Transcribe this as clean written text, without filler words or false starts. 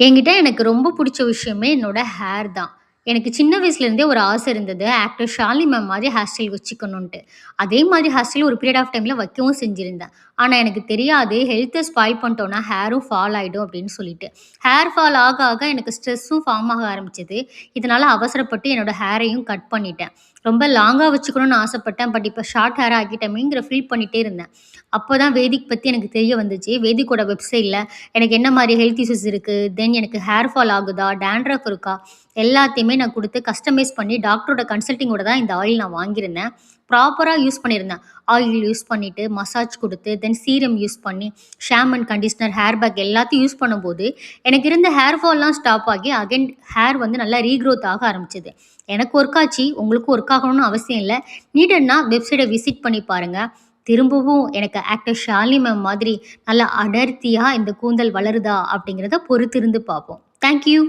என்கிட்ட எனக்கு ரொம்ப புடிச்ச விஷயமே என்னோட ஹேர் தான். எனக்கு சின்ன வயசுலேருந்தே ஒரு ஆசை இருந்தது. ஆக்டர் ஷாலினி மேம் மாரி ஹேர் ஸ்டைல் வச்சுக்கணுன்ட்டு. அதே மாரி ஹேர் ஸ்டைல் ஒரு பீரியட் ஆஃப் டைம்ல வைக்கவும் செஞ்சிருந்தேன். ஆனா எனக்கு தெரியாது ஹெல்த்த ஸ்பாயில் பண்ணிட்டோம்னா ஹேரும் ஃபால் ஆயிடும் அப்படின்னு சொல்லிட்டு. ஹேர் ஃபால் ஆக ஆக எனக்கு ஸ்ட்ரெஸ்ஸும் ஃபார்ம் ஆக ஆரம்பிச்சது. இதனால அவசரப்பட்டு என்னோட ஹேரையும் கட் பண்ணிட்டேன். ரொம்ப லாங்கா வச்சுக்கணும்னு ஆசைப்பட்டேன். பட் இப்ப ஷார்ட் ஹேரா ஆக்கிட்டமேங்கிற ஃபீல் பண்ணிட்டே இருந்தேன். அப்பதான் வேதிக் பத்தி எனக்கு தெரிய வந்துச்சு. வேதிக்கோட வெப்சைட்ல எனக்கு என்ன மாரி ஹெல்த் இஷ்யூஸ் இருக்கு, தென் எனக்கு ஹேர் ஃபால் ஆகுதா, டாண்ட்ரஃப் இருக்கா, எல்லாத்தையுமே நான் குடுத்து கஸ்டமைஸ் பண்ணி டாக்டரோட கன்சல்டிங்கோட தான் இந்த ஆயில் நான் வாங்கியிருந்தேன். ப்ராப்பரா யூஸ் பண்ணியிருந்தேன். ஆயில் யூஸ் பண்ணிட்டு, மசாஜ் குடுத்து, தென் சீரம் யூஸ் பண்ணி, shampoo and conditioner, hair pack எல்லாத்தையும் யூஸ் பண்ணும்போது, எனக்கு இருந்த ஹேர் ஃபால்லாம் ஸ்டாப் ஆகி, அகைன் ஹேர் வந்து நல்லா ரீக்ரோத் ஆக ஆரம்பிச்சது. எனக்கு ஒர்க் ஆச்சு. உங்களுக்கும் ஒர்க் ஆகணும்னு அவசியம் இல்ல. நீடட்னா வெப்சைட்ட விசிட் பண்ணி பாருங்க. திரும்பவும் எனக்கு ஆக்டர் ஷாலினி மேம் மாதிரி நல்லா அடர்த்தியா இந்த கூந்தல் வளருதா அப்படிங்கிறத பொறுத்திருந்து பார்ப்போம். Thank you.